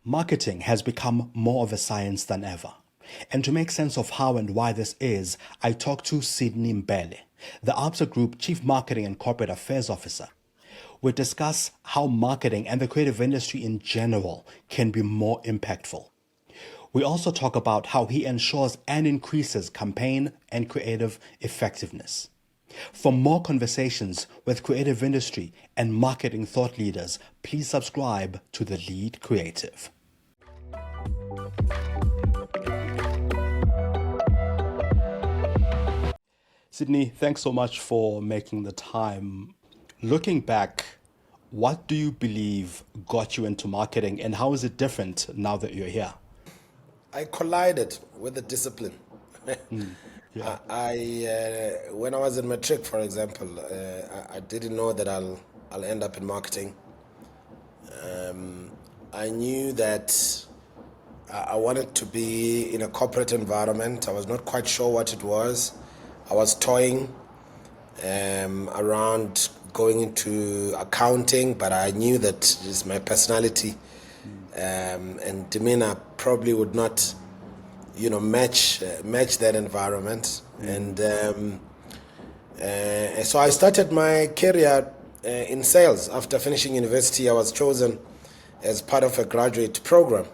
Marketing has become more of a science than ever. And to make sense of how and why this is, I talked to Mbhele, the Absa Group Chief Marketing and Corporate Affairs Officer. We discuss how marketing and the creative industry in general can be more impactful. We also talk about how he ensures and increases campaign and creative effectiveness. For more conversations with creative industry and marketing thought leaders, please subscribe to The Lead Creative. Sydney, thanks so much for making the time. Looking back, what do you believe got you into marketing and how is it different now that you're here? I collided with the discipline. Yeah. When I was in matric, for example, I didn't know that I'll end up in marketing. I knew that I wanted to be in a corporate environment. I was not quite sure what it was. I was toying around going into accounting, but I knew that just my personality and demeanor probably would not, match that environment. And so I started my career in sales. After finishing university, I was chosen as part of a graduate program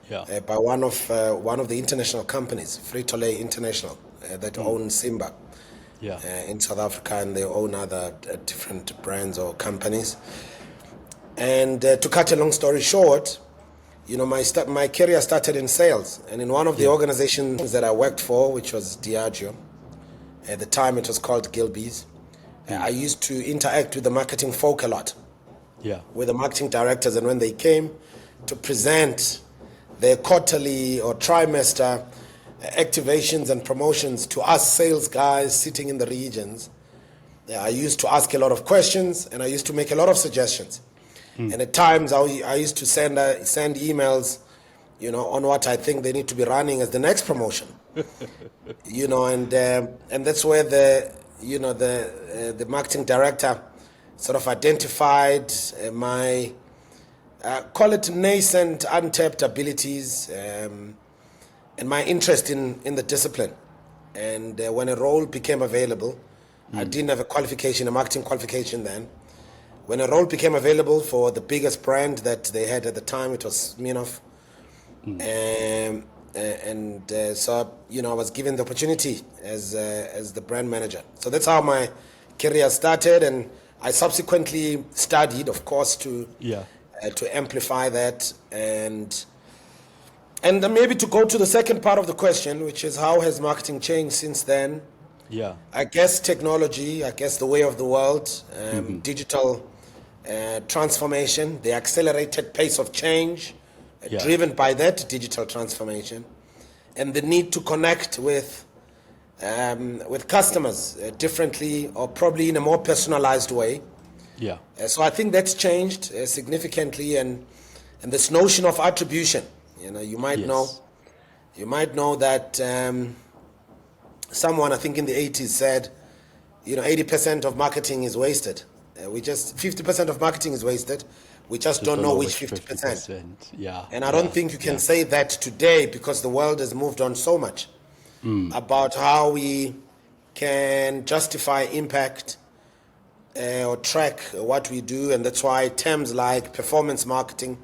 by one of the international companies, Frito-Lay International, that own Simba in South Africa, and they own other different brands or companies. And to cut a long story short, my career started in sales, and in one of the organizations that I worked for, which was Diageo, at the time it was called Gilbey's, I used to interact with the marketing folk a lot, with the marketing directors, and when they came to present their quarterly or trimester activations and promotions to us sales guys sitting in the regions, I used to ask a lot of questions and I used to make a lot of suggestions. And at times I used to send emails, on what I think they need to be running as the next promotion. And that's where the marketing director sort of identified my call it nascent, untapped abilities and my interest in the discipline. And when a role became available, I didn't have a marketing qualification then. When a role became available for the biggest brand that they had at the time, it was Smirnoff. So I was given the opportunity as the brand manager. So that's how my career started, and I subsequently studied, of course, to amplify that, and maybe to go to the second part of the question, which is how has marketing changed since then? I guess technology, the way of the world, digital transformation, the accelerated pace of change, driven by that digital transformation, and the need to connect with customers differently, or probably in a more personalized way. So I think that's changed significantly, and this notion of attribution. You might know that someone, I think in the 80s, said 80% of marketing is wasted. 50% of marketing is wasted. We just don't know which 50%. And I don't think you can say that today, because the world has moved on so much about how we can justify impact or track what we do. And that's why terms like performance marketing,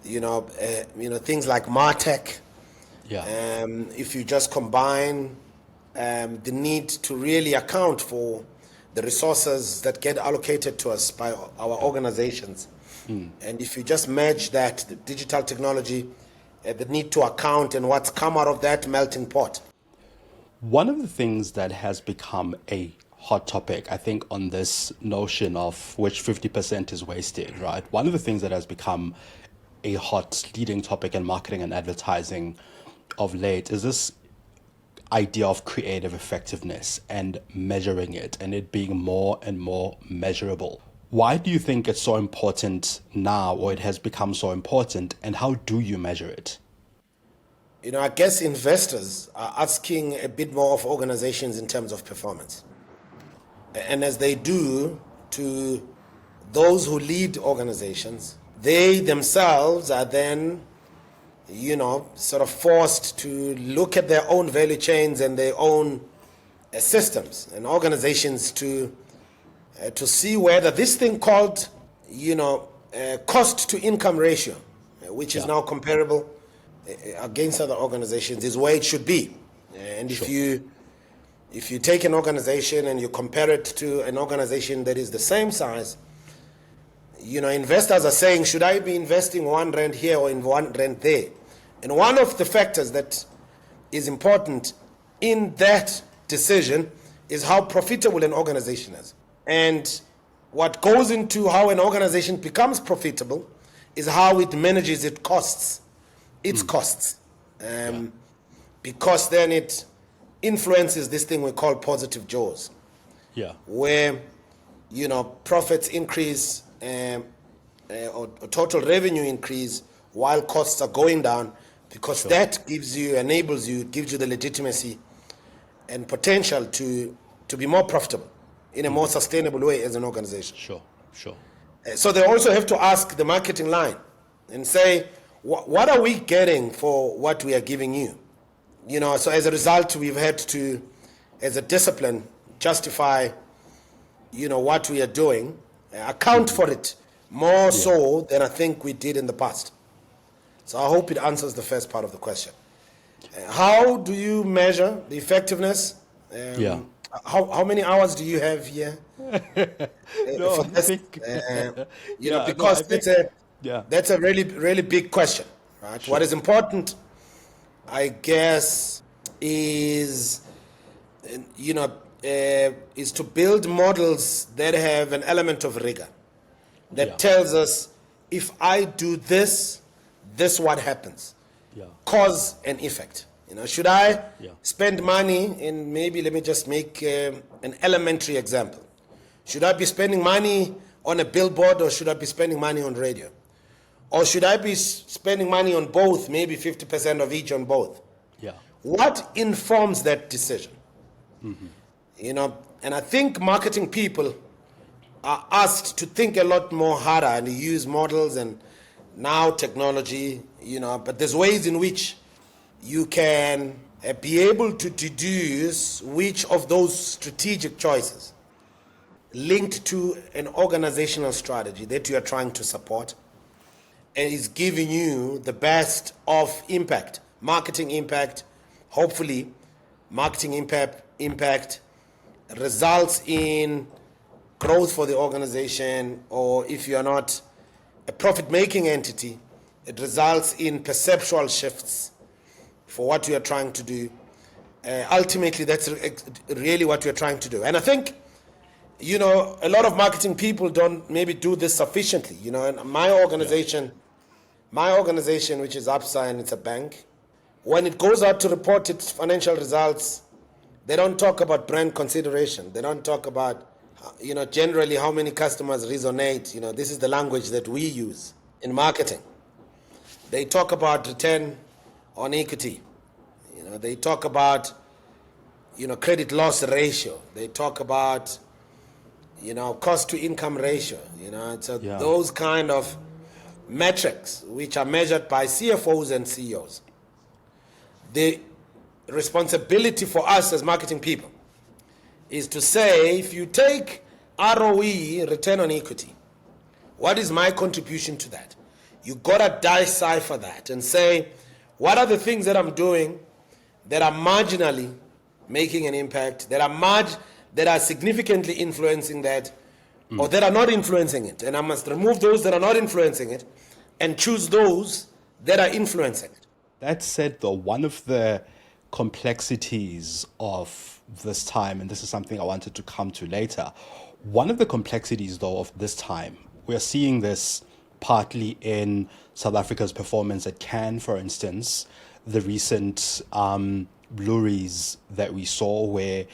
things like MarTech, if you just combine the need to really account for the resources that get allocated to us by our organizations. And if you just merge that, the digital technology, the need to account and what's come out of that melting pot. One of the things that has become a hot topic, I think, on this notion of which 50% is wasted, right? One of the things that has become a hot leading topic in marketing and advertising of late is this idea of creative effectiveness and measuring it, and it being more and more measurable. Why do you think it's so important now, or it has become so important, and how do you measure it? I guess investors are asking a bit more of organizations in terms of performance. And as they do to those who lead organizations, they themselves are then, sort of forced to look at their own value chains and their own systems and organizations to see whether this thing called, cost to income ratio, which is now comparable against other organizations, is where it should be. And if you take an organization and you compare it to an organization that is the same size, investors are saying, should I be investing 1 rand here or in 1 rand there? And one of the factors that is important in that decision is how profitable an organization is. And what goes into how an organization becomes profitable is how it manages its costs. Because then it influences this thing we call positive jaws. Where, profits increase or total revenue increase while costs are going down, because that gives you the legitimacy and potential to be more profitable in a more sustainable way as an organization. So they also have to ask the marketing line and say, what are we getting for what we are giving you? So as a result, we've had to, as a discipline, justify, what we are doing, account for it more so than I think we did in the past. So I hope it answers the first part of the question. How do you measure the effectiveness? How many hours do you have here? For this? Because that's a really, really big question, right? What is important, I guess, is to build models that have an element of rigor, that tells us, if I do this, this what happens. Cause and effect. Should I spend money in, maybe let me just make an elementary example. Should I be spending money on a billboard, or should I be spending money on radio? Or should I be spending money on both, maybe 50% of each on both? What informs that decision? And I think marketing people are asked to think a lot more harder and use models and now technology, but there's ways in which you can be able to deduce which of those strategic choices linked to an organizational strategy that you are trying to support and is giving you the best of impact, marketing impact. Hopefully, marketing impact results in growth for the organization, or if you are not a profit-making entity, it results in perceptual shifts for what you are trying to do. Ultimately, that's really what you're trying to do. And I think, a lot of marketing people don't maybe do this sufficiently. And my organization, which is Absa, and it's a bank, when it goes out to report its financial results, they don't talk about brand consideration. They don't talk about, generally how many customers resonate. This is the language that we use in marketing. They talk about return on equity. They talk about, credit loss ratio. They talk about, cost to income ratio. Those kind of metrics which are measured by CFOs and CEOs. The responsibility for us as marketing people is to say, if you take ROE, return on equity, what is my contribution to that? You gotta decipher that and say, what are the things that I'm doing that are marginally making an impact, that are significantly influencing that, or that are not influencing it? And I must remove those that are not influencing it and choose those that are influencing it. That said, though, one of the complexities of this time, and this is something I wanted to come to later, one of the complexities, though, of this time, we're seeing this partly in South Africa's performance at Cannes, for instance, the recent Blu-rays that we saw where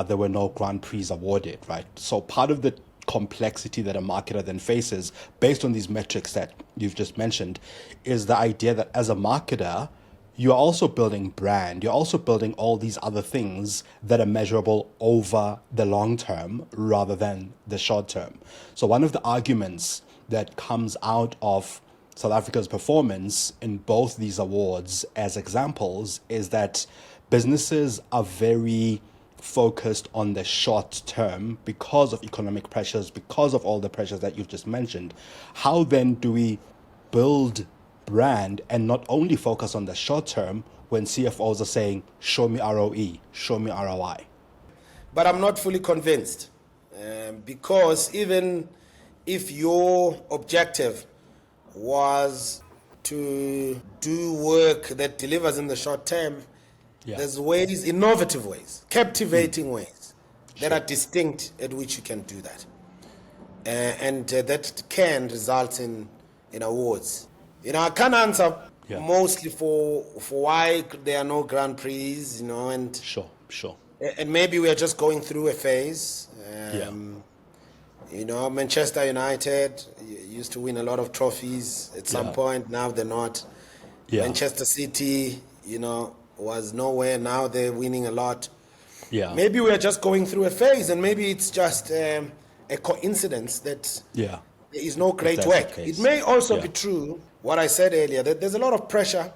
there were no Grand Prix awarded, right? So part of the complexity that a marketer then faces based on these metrics that you've just mentioned is the idea that as a marketer, you're also building brand, you're also building all these other things that are measurable over the long term rather than the short term. So one of the arguments that comes out of South Africa's performance in both these awards as examples is that businesses are very focused on the short term because of economic pressures, because of all the pressures that you've just mentioned. How then do we build brand and not only focus on the short term when CFOs are saying, show me ROE, show me ROI? But I'm not fully convinced, because even if your objective was to do work that delivers in the short term, there's ways, innovative ways, captivating ways that are distinct at which you can do that. And that can result in awards. I can't answer mostly for why there are no Grand Prix, and Sure. And maybe we are just going through a phase. Manchester United used to win a lot of trophies at some point. Now they're not. Manchester City, was nowhere. Now they're winning a lot. Maybe we are just going through a phase, and maybe it's just a coincidence that there is no great work. It may also be true, what I said earlier, that there's a lot of pressure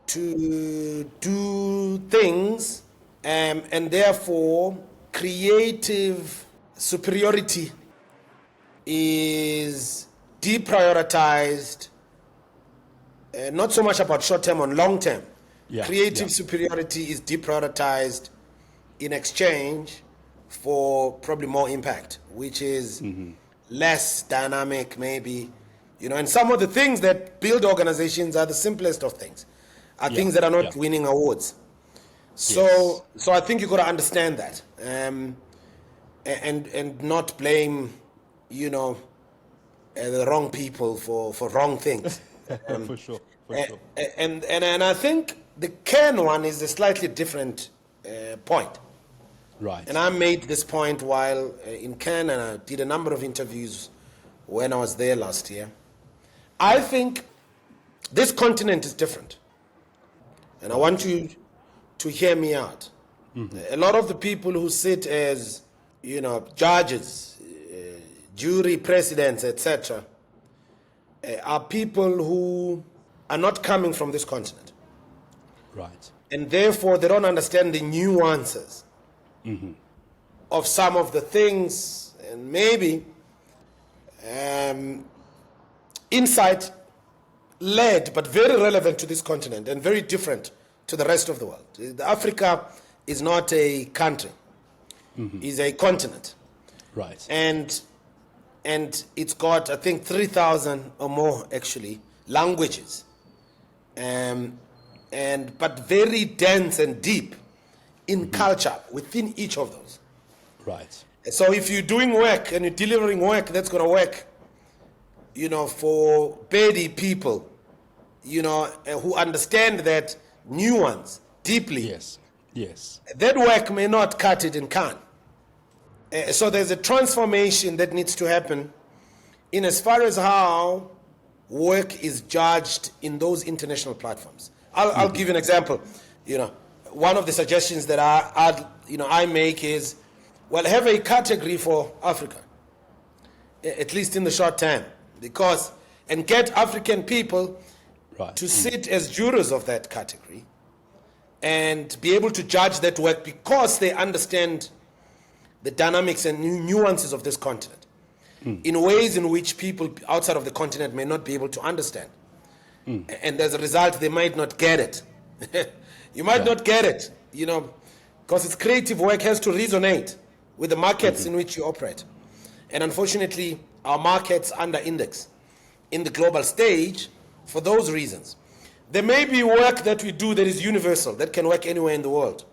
to do things, and therefore creative superiority is deprioritized, not so much about short term and long term. Creative superiority is deprioritized in exchange for probably more impact, which is less dynamic maybe. And some of the things that build organizations are the simplest of things, are things that are not winning awards. So I think you got to understand that, and not blame, the wrong people for wrong things. For sure. And I think the Cairn one is a slightly different point. Right. And I made this point while in Cairn, and I did a number of interviews when I was there last year. I think this continent is different. And I want you to hear me out. A lot of the people who sit as, judges, jury presidents, etc., are people who are not coming from this continent. Right. And therefore, they don't understand the nuances of some of the things, and maybe insight-led, but very relevant to this continent and very different to the rest of the world. Africa is not a country, it's a continent. Right. And it's got, I think, 3,000 or more, actually, languages. But very dense and deep in culture within each of those. Right. So if you're doing work and you're delivering work that's going to work, for Bedi people, who understand that nuance deeply. Yes. That work may not cut it in Khan. So there's a transformation that needs to happen in as far as how work is judged in those international platforms. I'll give you an example. One of the suggestions that I make is, have a category for Africa, at least in the short term, and get African people to sit as jurors of that category and be able to judge that work because they understand the dynamics and nuances of this continent in ways in which people outside of the continent may not be able to understand. And as a result, they might not get it. You might not get it, because its creative work has to resonate with the markets in which you operate. And unfortunately, our markets under-index in the global stage for those reasons. There may be work that we do that is universal, that can work anywhere in the world.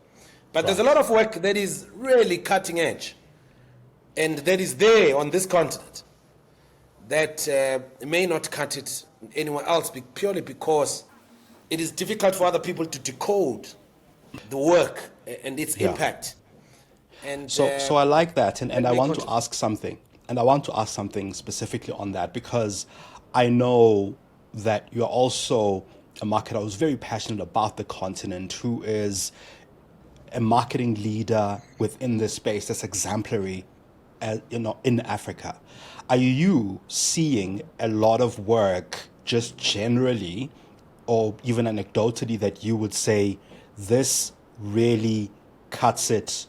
But there's a lot of work that is really cutting edge and that is there on this continent that may not cut it anywhere else purely because it is difficult for other people to decode the work and its impact. And so I like that, and I want to ask something. And I want to ask something specifically on that because I know that you're also a marketer who's very passionate about the continent, who is a marketing leader within this space that's exemplary in Africa. Are you seeing a lot of work just generally, or even anecdotally, that you would say this really cuts it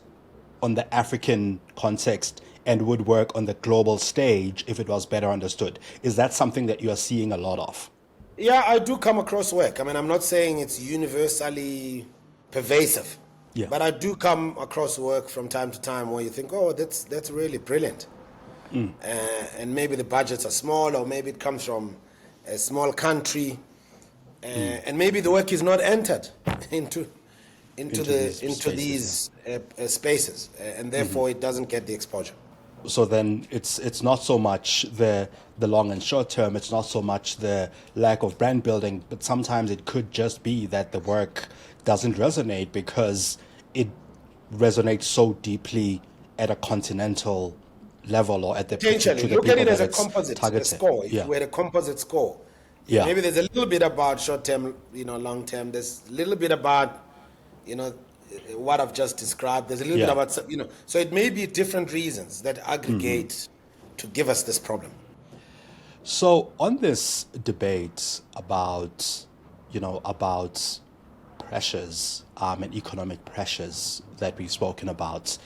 on the African context and would work on the global stage if it was better understood? Is that something that you are seeing a lot of? Yeah, I do come across work. I mean, I'm not saying it's universally pervasive, Yeah. but I do come across work from time to time where you think, oh, that's really brilliant. And maybe the budgets are small, or maybe it comes from a small country, and maybe the work is not entered into these spaces, and therefore it doesn't get the exposure. So then it's not so much the long and short term, it's not so much the lack of brand building, but sometimes it could just be that the work doesn't resonate because it resonates so deeply at a continental level, or at the Potentially, to the look at people it as that a it's composite targeted. score. If Yeah. you were a composite score, Yeah. maybe there's a little bit about short term, long term. There's a little bit about, what I've just described. There's a little bit Yeah. about, so it may be different reasons that aggregate to give us this problem. So on this debate about, about pressures and economic pressures that we've spoken about,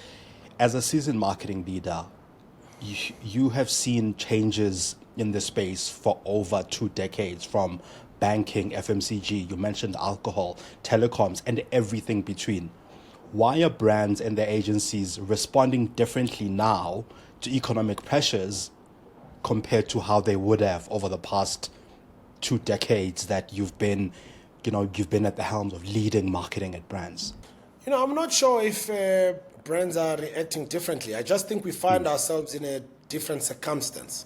as a seasoned marketing leader, you have seen changes in the space for over 2 decades, from banking, FMCG, you mentioned alcohol, telecoms, and everything between. Why are brands and their agencies responding differently now to economic pressures compared to how they would have over the past 2 decades that you've been at the helm of leading marketing at brands? I'm not sure if brands are reacting differently. I just think we find ourselves in a different circumstance.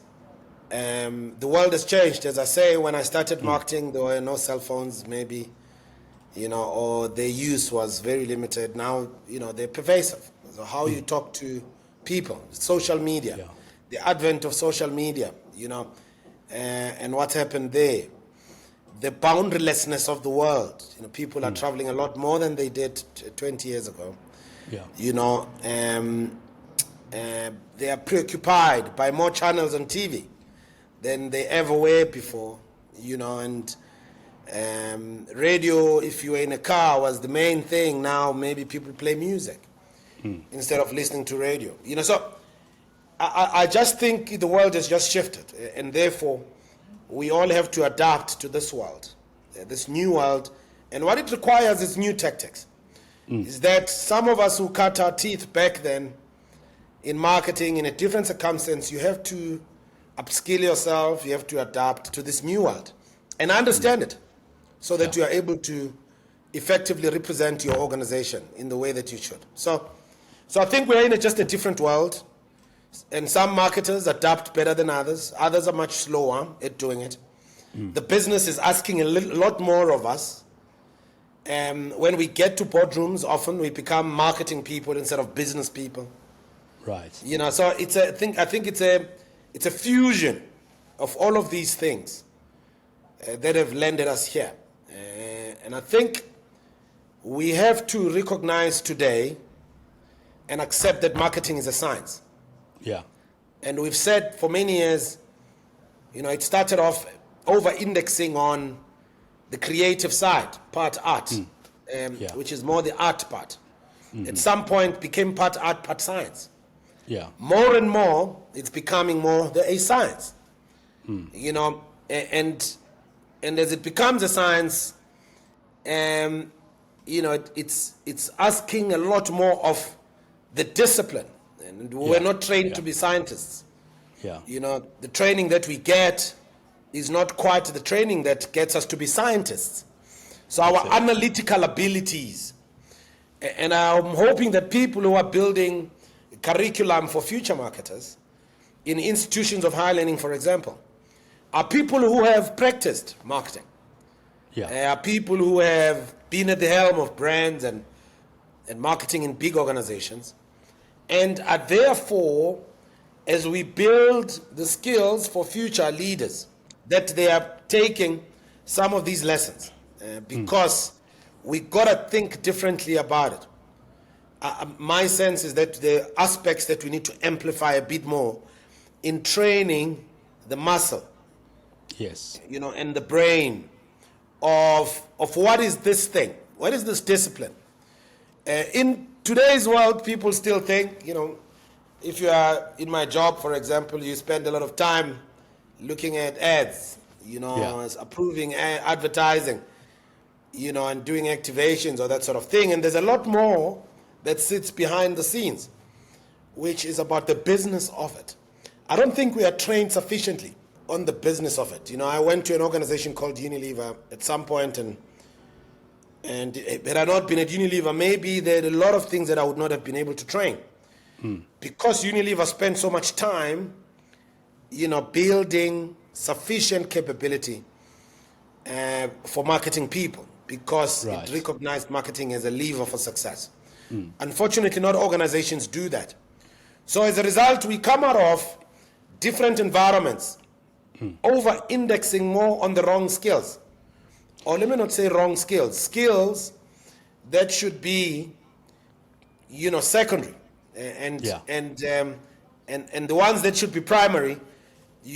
The world has changed. As I say, when I started marketing, there were no cell phones, maybe, or their use was very limited. Now, they're pervasive. So how you talk to people, social media, the advent of social media, and what's happened there. The boundarylessness of the world. People are traveling a lot more than they did 20 years ago. Yeah. They are preoccupied by more channels on TV than they ever were before, and radio, if you were in a car, was the main thing. Now maybe people play music instead of listening to radio. So I just think the world has just shifted, and therefore we all have to adapt to this world, this new world. And what it requires is new tactics. Is that some of us who cut our teeth back then in marketing in a different circumstance, you have to upskill yourself, you have to adapt to this new world and understand it so that you are able to effectively represent your organization in the way that you should. So I think we're in just a different world, and some marketers adapt better than others. Others are much slower at doing it. The business is asking a lot more of us. When we get to boardrooms, often we become marketing people instead of business people. Right. So I think it's a fusion of all of these things that have landed us here. And I think we have to recognize today and accept that marketing is a science. Yeah. And we've said for many years, it started off over-indexing on the creative side, part art, which is more the art part. At some point became part art, part science. Yeah. More and more, it's becoming more a science. And as it becomes a science, it's asking a lot more of the discipline. And we're not trained to be scientists. Yeah. The training that we get is not quite the training that gets us to be scientists. So our analytical abilities, and I'm hoping that people who are building curriculum for future marketers in institutions of higher learning, for example, are people who have practiced marketing. Yeah. Are people who have been at the helm of brands and marketing in big organizations, and are therefore, as we build the skills for future leaders, that they are taking some of these lessons, because we got to think differently about it. My sense is that the aspects that we need to amplify a bit more in training the muscle, Yes. and the brain of what is this thing? What is this discipline? In today's world, people still think, if you are in my job, for example, you spend a lot of time looking at ads, as approving advertising, and doing activations or that sort of thing. And there's a lot more that sits behind the scenes, which is about the business of it. I don't think we are trained sufficiently on the business of it. I went to an organization called Unilever at some point, and had I not been at Unilever, maybe there are a lot of things that I would not have been able to train. Because Unilever spent so much time, building sufficient capability for marketing people, because it recognized marketing as a lever for success. Unfortunately, not organizations do that. So as a result, we come out of different environments, over-indexing more on the wrong skills. Or let me not say wrong skills that should be, secondary. And the ones that should be primary,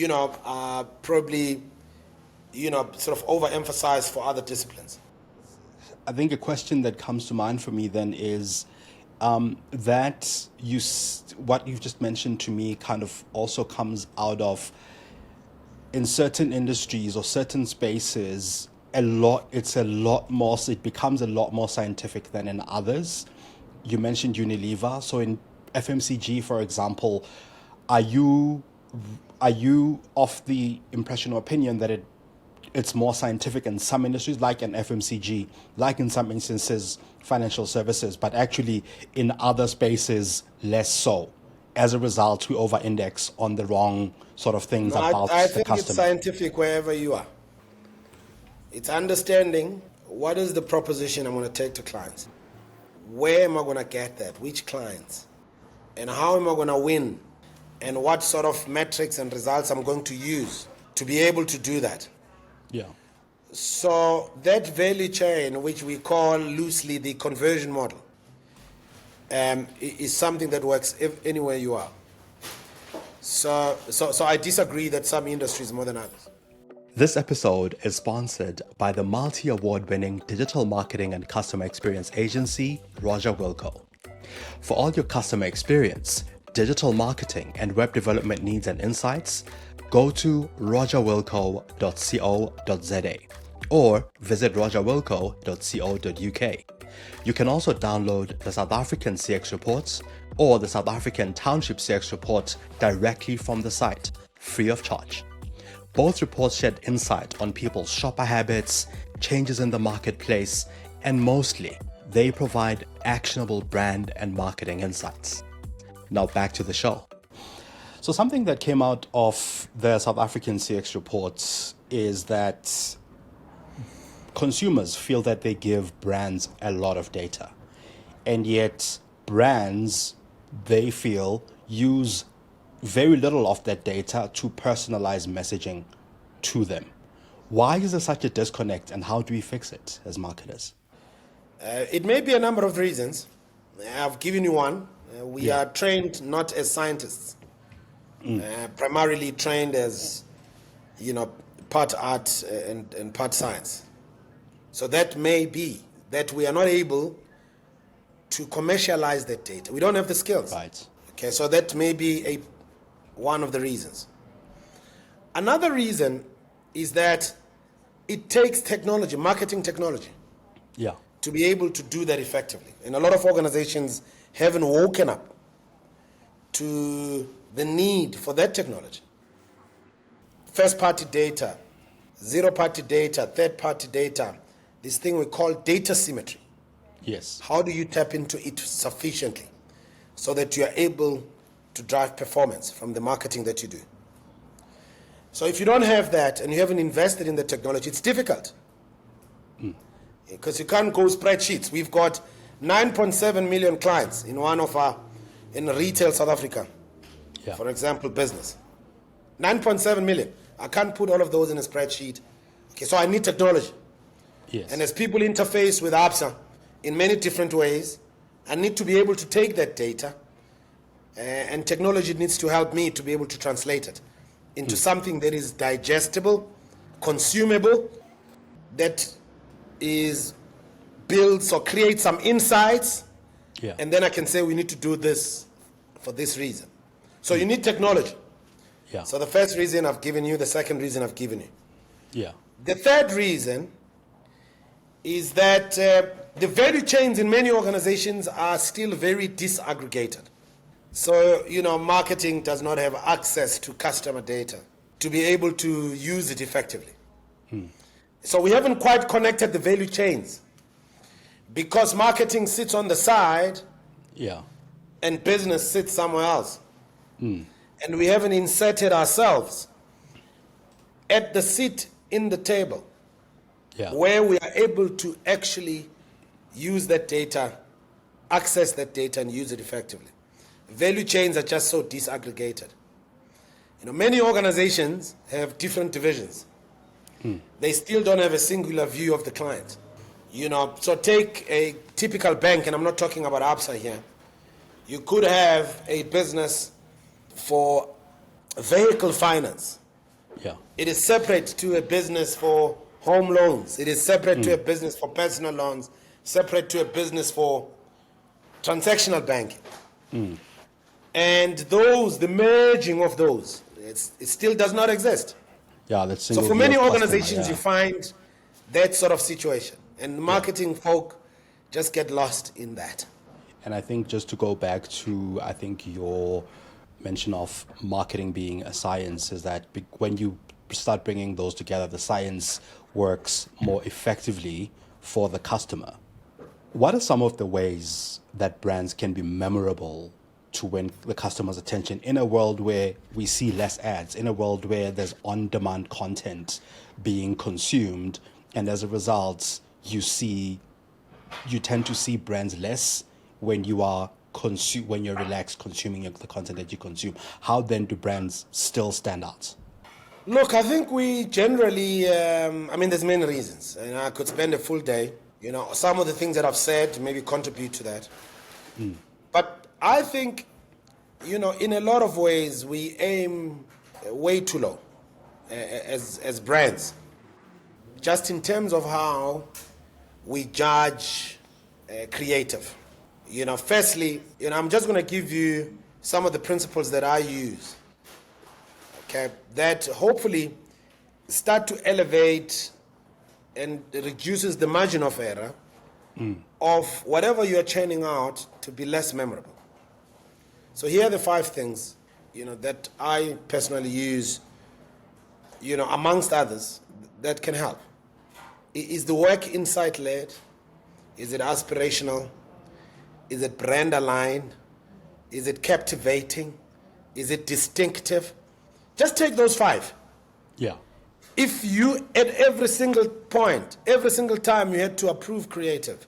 are probably, sort of overemphasized for other disciplines. I think a question that comes to mind for me then is that what you've just mentioned to me kind of also comes out of, in certain industries or certain spaces, it becomes a lot more scientific than in others. You mentioned Unilever. So in FMCG, for example, are you of the impression or opinion that it's more scientific in some industries, like in FMCG, like in some instances financial services, but actually in other spaces less so? As a result, we over-index on the wrong sort of things about I the think customer. It's scientific wherever you are. It's understanding what is the proposition I'm going to take to clients. Where am I going to get that? Which clients? And how am I going to win? And what sort of metrics and results I'm going to use to be able to do that. Yeah. So that value chain, which we call loosely the conversion model, is something that works anywhere you are. So I disagree that some industries more than others. This episode is sponsored by the multi-award-winning digital marketing and customer experience agency, Roger Wilco. For all your customer experience, digital marketing, and web development needs and insights, go to rogerwilco.co.za or visit rogerwilco.co.uk. You can also download the South African CX reports or the South African Township CX report directly from the site, free of charge. Both reports shed insight on people's shopper habits, changes in the marketplace, and mostly, they provide actionable brand and marketing insights. Now back to the show. So something that came out of the South African CX reports is that consumers feel that they give brands a lot of data. And yet brands, they feel, use very little of that data to personalize messaging to them. Why is there such a disconnect, and how do we fix it as marketers? It may be a number of reasons. I've given you one. We are trained not as scientists, primarily trained as, part art and part science. So that may be that we are not able to commercialize that data. We don't have the skills. Right. Okay, so that may be one of the reasons. Another reason is that it takes technology, marketing technology, to be able to do that effectively. And a lot of organizations haven't woken up to the need for that technology. First-party data, zero-party data, third-party data, this thing we call data symmetry. Yes. How do you tap into it sufficiently so that you are able to drive performance from the marketing that you do? So if you don't have that and you haven't invested in the technology, it's difficult. Because you can't go spreadsheets. We've got 9.7 million clients in in retail South Africa, for example, business. 9.7 million. I can't put all of those in a spreadsheet. Okay, so I need technology. Yes. And as people interface with Absa in many different ways, I need to be able to take that data, and technology needs to help me to be able to translate it into something that is digestible, consumable, that is builds or creates some insights, and then I can say we need to do this for this reason. So you need technology. So the first reason I've given you, the second reason I've given you. The third reason is that the value chains in many organizations are still very disaggregated. So, marketing does not have access to customer data to be able to use it effectively. So we haven't quite connected the value chains because marketing sits on the side and business sits somewhere else. And we haven't inserted ourselves at the seat in the table where we are able to actually use that data, access that data, and use it effectively. Value chains are just so disaggregated. Many organizations have different divisions. They still don't have a singular view of the client. So take a typical bank, and I'm not talking about Absa here. You could have a business for vehicle finance. It is separate to a business for home loans. It is separate to a business for personal loans, separate to a business for transactional banking. And the merging of those, it still does not exist. So for many organizations, you find that sort of situation. And marketing folk just get lost in that. And I think just to go back to, your mention of marketing being a science is that when you start bringing those together, the science works more effectively for the customer. What are some of the ways that brands can be memorable to win the customer's attention in a world where we see less ads, in a world where there's on-demand content being consumed, and as a result, you tend to see brands less when you're relaxed consuming the content that you consume? How then do brands still stand out? Look, I think we generally, there's many reasons, and I could spend a full day. Some of the things that I've said maybe contribute to that. But I think, in a lot of ways, we aim way too low as brands, just in terms of how we judge creative. Firstly, I'm just going to give you some of the principles that I use, that hopefully start to elevate and reduces the margin of error of whatever you're churning out to be less memorable. So here are the 5 things, that I personally use, amongst others, that can help. Is the work insight-led? Is it aspirational? Is it brand aligned? Is it captivating? Is it distinctive? Just take those 5. If you, at every single point, every single time you had to approve creative,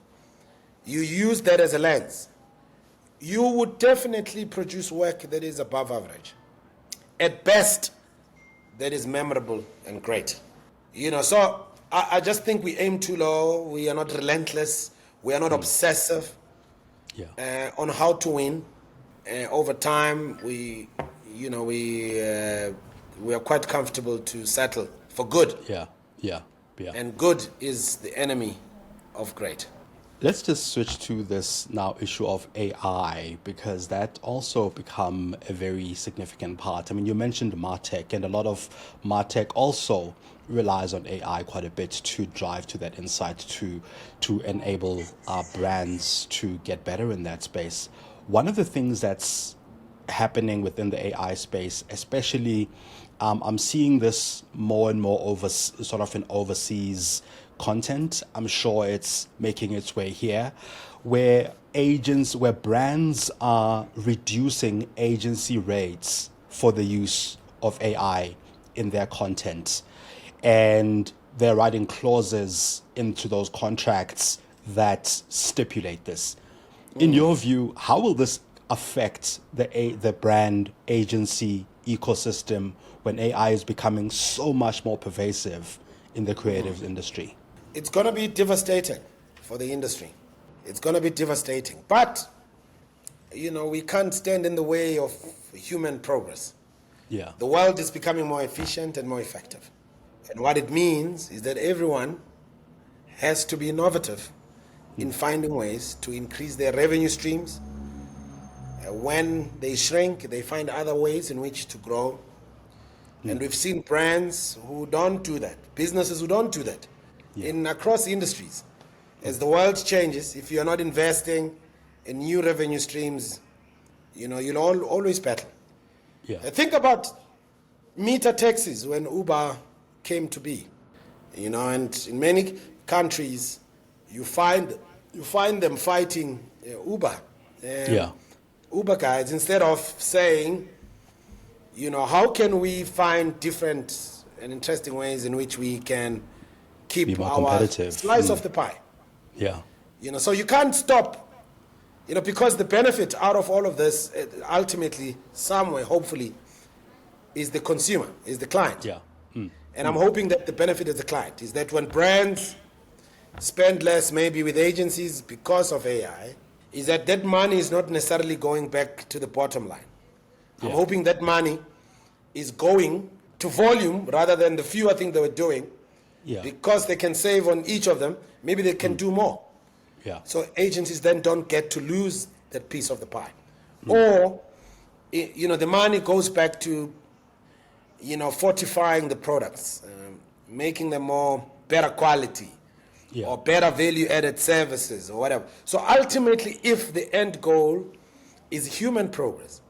you use that as a lens, you would definitely produce work that is above average. At best, that is memorable and great. So I just think we aim too low. We are not relentless. We are not obsessive on how to win. Over time, we are quite comfortable to settle for good. And good is the enemy of great. Let's just switch to this now issue of AI, because that also become a very significant part. You mentioned MarTech, and a lot of MarTech also relies on AI quite a bit to drive to that insight, to enable our brands to get better in that space. One of the things that's happening within the AI space, especially, I'm seeing this more and more in overseas content. I'm sure it's making its way here, where brands are reducing agency rates for the use of AI in their content, and they're writing clauses into those contracts that stipulate this. In your view, how will this affect the brand agency ecosystem when AI is becoming so much more pervasive in the creative industry? It's going to be devastating for the industry. It's going to be devastating. But, we can't stand in the way of human progress. Yeah. The world is becoming more efficient and more effective. And what it means is that everyone has to be innovative in finding ways to increase their revenue streams. When they shrink, they find other ways in which to grow. And we've seen brands who don't do that, businesses who don't do that, across industries. As the world changes, if you're not investing in new revenue streams, you'll always battle. Yeah. Think about meter taxis when Uber came to be, and in many countries, you find them fighting Uber. Uber guys, instead of saying, how can we find different and interesting ways in which we can keep our slice of the pie? Yeah. So you can't stop, because the benefit out of all of this, ultimately, somewhere, hopefully, is the consumer, is the client. Yeah. And I'm hoping that the benefit is the client, is that when brands spend less maybe with agencies because of AI, is that money is not necessarily going back to the bottom line. I'm hoping that money is going to volume rather than the fewer things they were doing, because they can save on each of them, maybe they can do more. Yeah. So agencies then don't get to lose that piece of the pie. Or, the money goes back to, fortifying the products, making them better quality, or better value-added services, or whatever. So ultimately, if the end goal is human progress,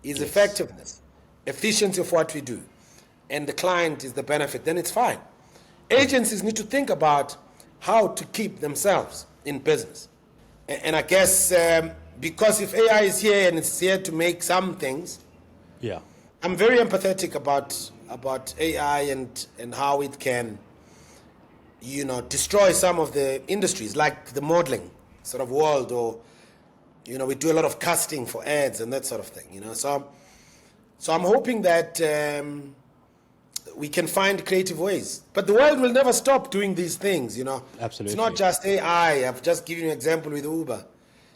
is effectiveness, efficiency of what we do, and the client is the benefit, then it's fine. Agencies need to think about how to keep themselves in business. And I guess because if AI is here and it's here to make some things, I'm very empathetic about AI and how it can, destroy some of the industries, like the modeling sort of world, or, we do a lot of casting for ads and that sort of thing, So I'm hoping that we can find creative ways. But the world will never stop doing these things, Absolutely. It's not just AI. I've just given you an example with Uber.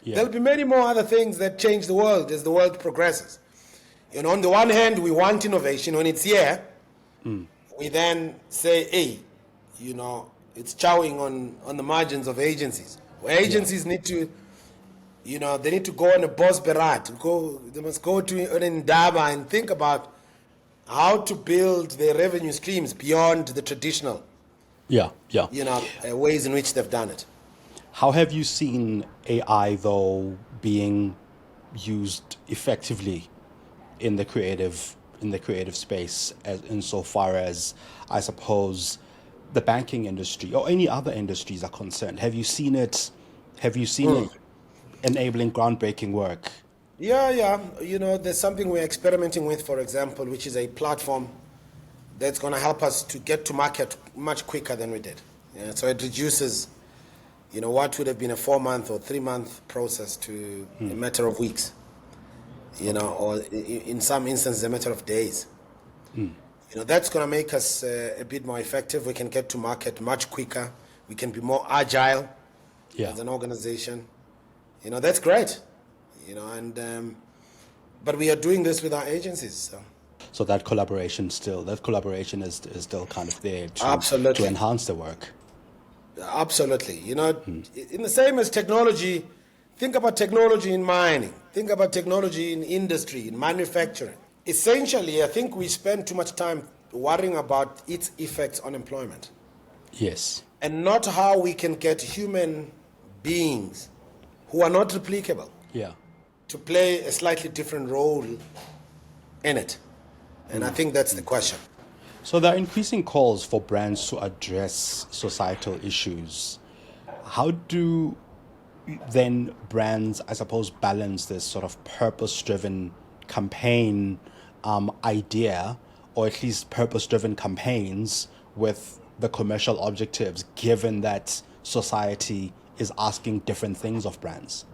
There'll be many more other things that change the world as the world progresses. On the one hand, we want innovation. When it's here, we then say, hey, it's chowing on the margins of agencies. Where agencies need to, they need to go on a boss berat. They must go to an Ndaba and think about how to build their revenue streams beyond the traditional, ways in which they've done it. How have you seen AI, though, being used effectively in the creative space, insofar as, I suppose, the banking industry or any other industries are concerned? Have you seen it enabling groundbreaking work? Yeah. There's something we're experimenting with, for example, which is a platform that's going to help us to get to market much quicker than we did. So it reduces, what would have been a 4-month or 3-month process to a matter of weeks, or in some instances a matter of days. That's going to make us a bit more effective. We can get to market much quicker. We can be more agile as an organization. That's great. But we are doing this with our agencies. So that collaboration is still kind of there Absolutely. to enhance the work. Absolutely. In the same as technology, think about technology in mining, think about technology in industry, in manufacturing. Essentially, I think we spend too much time worrying about its effects on employment. Yes. And not how we can get human beings who are not replicable to play a slightly different role in it. And I think that's the question. So there are increasing calls for brands to address societal issues. How do then brands, I suppose, balance this sort of purpose-driven campaign idea, or at least purpose-driven campaigns, with the commercial objectives, given that society is asking different things of brands?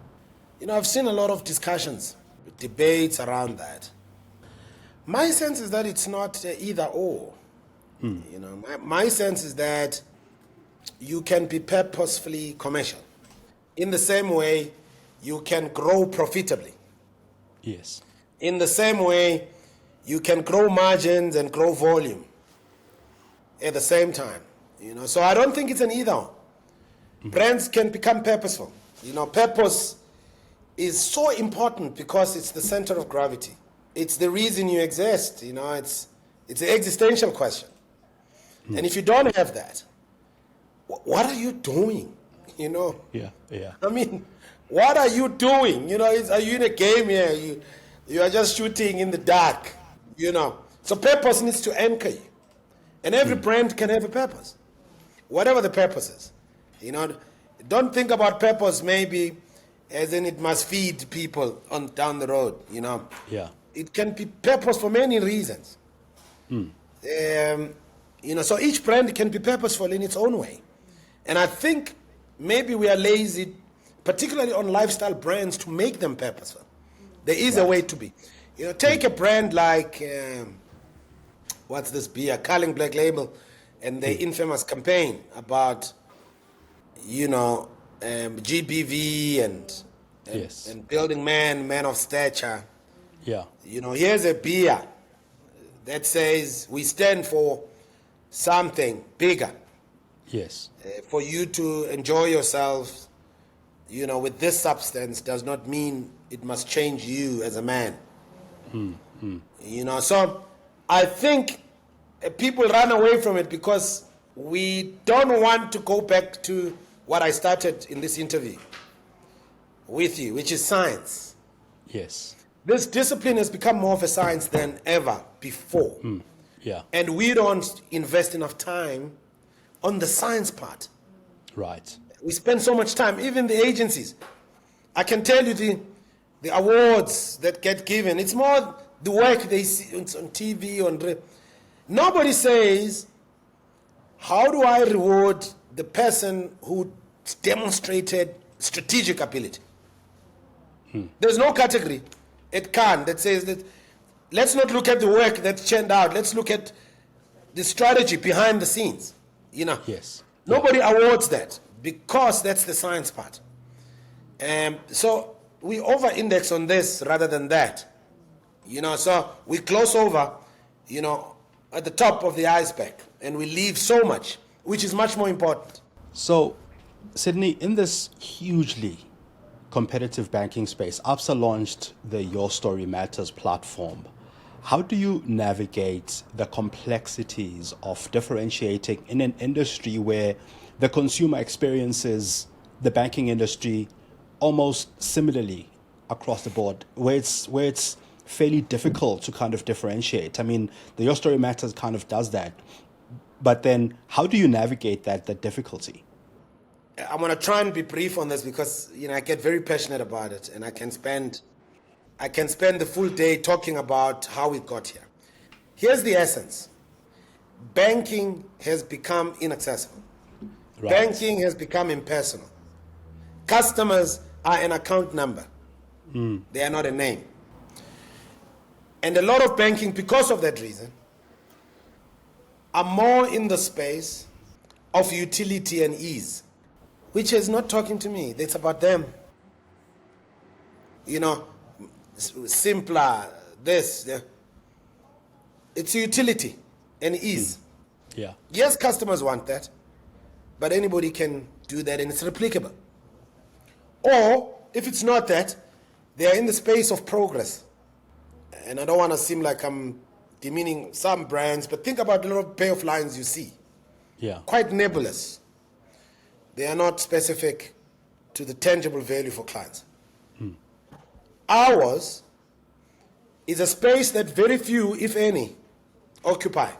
I've seen a lot of discussions, debates around that. My sense is that it's not either or. My sense is that you can be purposefully commercial. In the same way, you can grow profitably. Yes. In the same way, you can grow margins and grow volume at the same time. So I don't think it's an either. Brands can become purposeful. Purpose is so important because it's the center of gravity. It's the reason you exist. It's an existential question. And if you don't have that, what are you doing? Yeah. I mean, what are you doing? Are you in a game here? You are just shooting in the dark. So purpose needs to anchor you. And every brand can have a purpose, whatever the purpose is. Don't think about purpose maybe as in it must feed people on down the road. Yeah. It can be purpose for many reasons. So each brand can be purposeful in its own way. And I think maybe we are lazy, particularly on lifestyle brands, to make them purposeful. There is a way to be. Take a brand like, what's this beer? Carling Black Label, and the infamous campaign about, GBV and building man of stature. Yeah. Here's a beer that says we stand for something bigger. Yes. For you to enjoy yourself, with this substance does not mean it must change you as a man. So I think people run away from it because we don't want to go back to what I started in this interview with you, which is science. Yes. This discipline has become more of a science than ever before. Yeah. And we don't invest enough time on the science part. Right. We spend so much time, even the agencies. I can tell you the awards that get given, it's more the work they see on TV, nobody says, how do I reward the person who demonstrated strategic ability? There's no category at Cannes that says that, let's not look at the work that's churned out, let's look at the strategy behind the scenes. Yes. Nobody awards that because that's the science part. So we over-index on this rather than that. So we close over, at the top of the iceberg, and we leave so much, which is much more important. So, Sydney, in this hugely competitive banking space, Absa launched the Your Story Matters platform. How do you navigate the complexities of differentiating in an industry where the consumer experiences the banking industry almost similarly across the board, where it's fairly difficult to kind of differentiate? I mean, the Your Story Matters kind of does that. But then how do you navigate that difficulty? I'm going to try and be brief on this because, I get very passionate about it, and I can spend the full day talking about how we got here. Here's the essence. Banking has become inaccessible. Right. Banking has become impersonal. Customers are an account number. They are not a name. And a lot of banking, because of that reason, are more in the space of utility and ease, which is not talking to me. It's about them. Simpler, this. It's utility and ease. Yeah. Yes, customers want that, but anybody can do that and it's replicable. Or, if it's not that, they are in the space of progress. And I don't want to seem like I'm demeaning some brands, but think about the little payoff lines you see. Yeah. Quite nebulous. They are not specific to the tangible value for clients. Ours is a space that very few, if any, occupy.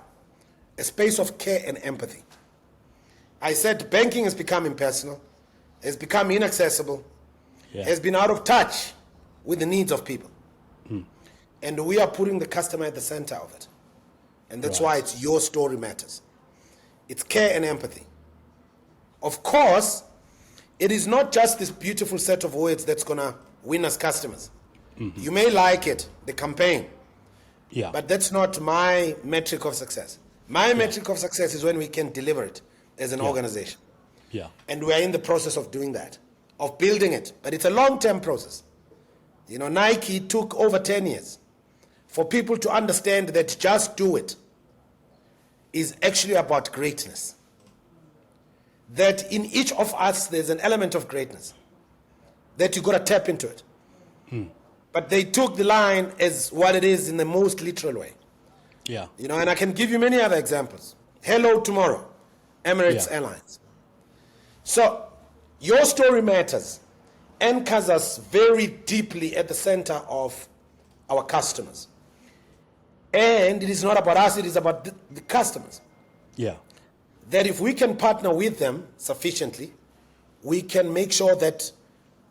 A space of care and empathy. I said banking has become impersonal, has become inaccessible, has been out of touch with the needs of people. And we are putting the customer at the center of it. And that's why it's Your Story Matters. It's care and empathy. Of course, it is not just this beautiful set of words that's going to win us customers. You may like it, the campaign, but that's not my metric of success. My metric of success is when we can deliver it as an organization. And we are in the process of doing that. of building it, but it's a long-term process. You know, Nike took over 10 years for people to understand that just do it is actually about greatness. That in each of us there's an element of greatness, that you got to tap into it. But they took the line as what it is in the most literal way. Yeah. You know, and I can give you many other examples. Hello Tomorrow, Emirates Airlines. So your story matters, anchors us very deeply at the center of our customers. And it is not about us, it is about the customers. Yeah. That if we can partner with them sufficiently, we can make sure that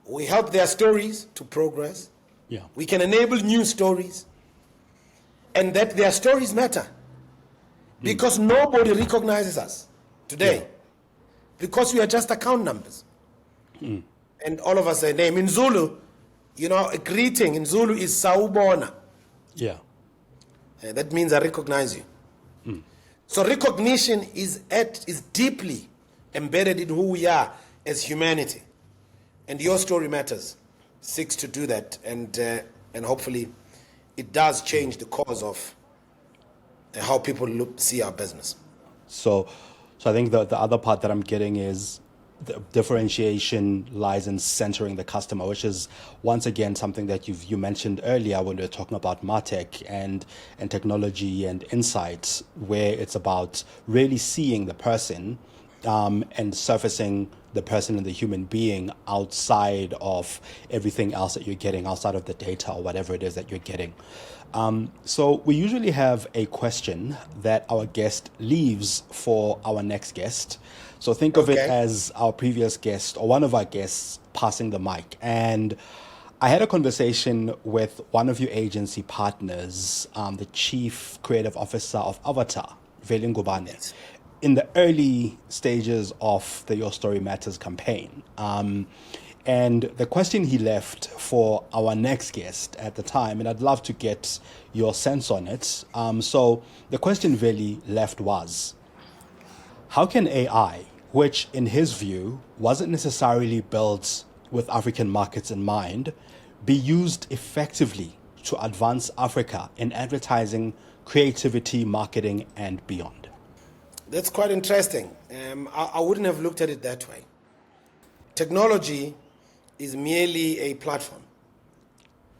we help their stories to progress. Yeah. We can enable new stories, and that their stories matter. Because nobody recognizes us today, because we are just account numbers. And all of us say name. In Zulu, you know, a greeting in Zulu is sawubona. Yeah. That means I recognize you. So recognition is deeply embedded in who we are as humanity. And your story matters seeks to do that, and hopefully it does change the course of how people see our business. So I think the other part that I'm getting is the differentiation lies in centering the customer, which is once again something that you mentioned earlier when we were talking about MarTech and technology and insights, where it's about really seeing the person and surfacing the person and the human being outside of everything else that you're getting, outside of the data or whatever it is that you're getting. So we usually have a question that our guest leaves for our next guest. So think of it as our previous guest or one of our guests passing the mic. And I had a conversation with one of your agency partners, the Chief Creative Officer of Avatar, Mbhele, in the early stages of the Your Story Matters campaign. And the question he left for our next guest at the time, and I'd love to get your sense on it. So the question Mbhele left was, how can AI, which in his view wasn't necessarily built with African markets in mind, be used effectively to advance Africa in advertising, creativity, marketing, and beyond? That's quite interesting. I wouldn't have looked at it that way. Technology is merely a platform.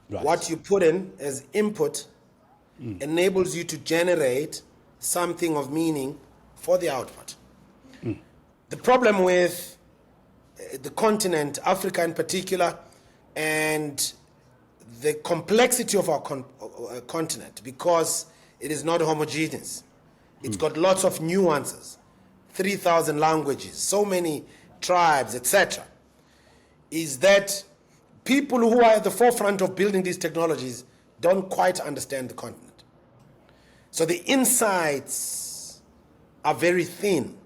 Right. What you put in as input enables you to generate something of meaning for the output. The problem with the continent, Africa in particular, and the complexity of our continent, because it is not homogeneous. It's got lots of nuances, 3,000 languages, so many tribes, etc., is that people who are at the forefront of building these technologies don't quite understand the continent. So the insights are very thin.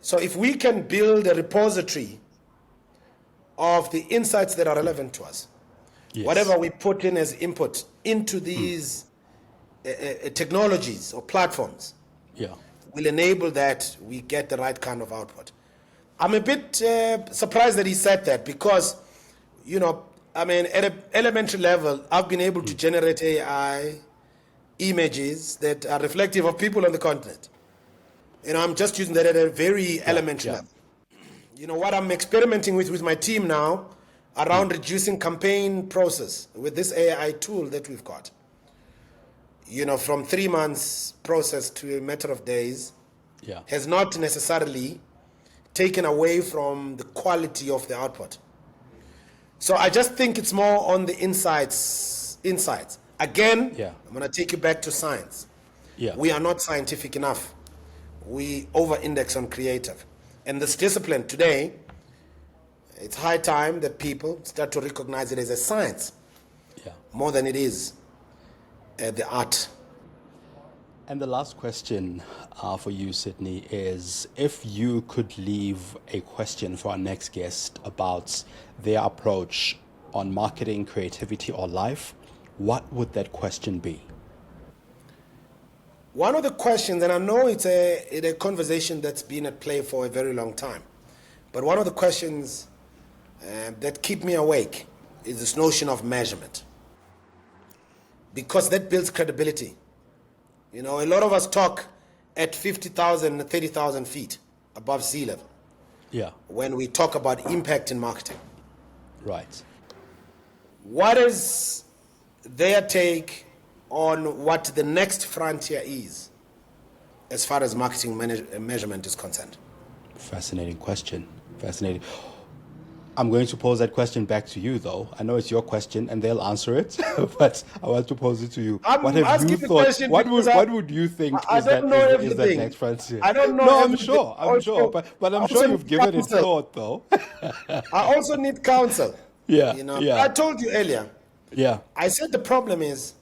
So if we can build a repository of the insights that are relevant to us, whatever we put in as input into these technologies or platforms, will enable that we get the right kind of output. I'm a bit surprised that he said that, because, you know, I mean, at an elementary level, I've been able to generate AI images that are reflective of people on the continent. You know, I'm just using that at a very elementary level. You know, what I'm experimenting with my team now around reducing campaign process with this AI tool that we've got. You know, from 3 months process to a matter of days has not necessarily taken away from the quality of the output. So I just think it's more on the insights. Again, I'm going to take you back to science. We are not scientific enough. We over-index on creative. And this discipline today, it's high time that people start to recognize it as a science more than it is the art. And the last question for you, Sydney, is if you could leave a question for our next guest about their approach on marketing, creativity, or life, what would that question be? One of the questions, and I know it's a conversation that's been at play for a very long time, But one of the questions that keep me awake is this notion of measurement, because that builds credibility. You know, a lot of us talk at 50,000 and 30,000 feet above sea level. Yeah. When we talk about impact in marketing. Right. What is their take on what the next frontier is as far as marketing measurement is concerned? Fascinating question. Fascinating. I'm going to pose that question back to you, though. I know it's your question, and they'll answer it, but I want to pose it to you. What have you thought? What would you think is that next frontier? I don't know. No, everything. I'm sure, but I'm sure you've given it thought, though. I also need counsel. Yeah, you know. yeah. I told you earlier. Yeah. I said the problem is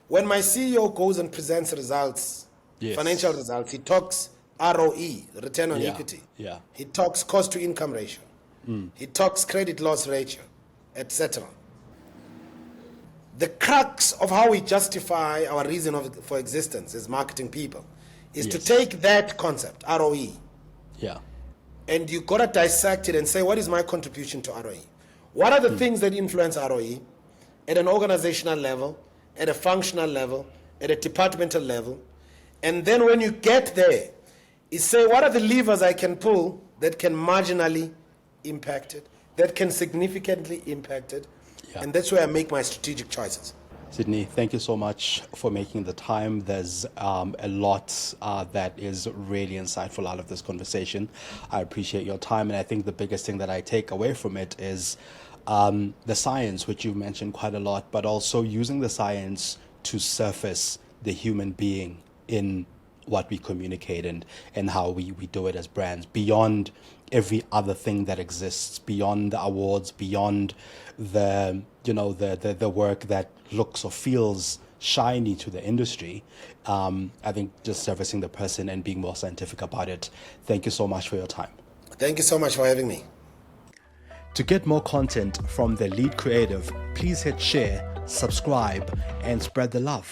when my CEO goes and presents results, yes, financial results, he talks ROE, return on equity. Yeah. He talks cost to income ratio. He talks credit loss ratio, etc. The crux of how we justify our reason for existence as marketing people is to take that concept, ROE, and you got to dissect it and say, what is my contribution to ROE? What are the things that influence ROE at an organizational level, at a functional level, at a departmental level? And then when you get there, you say, what are the levers I can pull that can marginally impact it, that can significantly impact it? And that's where I make my strategic choices. Sydney, thank you so much for making the time. There's a lot that is really insightful out of this conversation. I appreciate your time, and I think the biggest thing that I take away from it is the science, which you mentioned quite a lot, but also using the science to surface the human being in what we communicate and how we do it as brands, beyond every other thing that exists, beyond the awards, beyond the work that looks or feels shiny to the industry. I think just servicing the person and being more scientific about it. Thank you so much for your time. Thank you so much for having me. To get more content from the lead creative, please hit share, subscribe, and spread the love.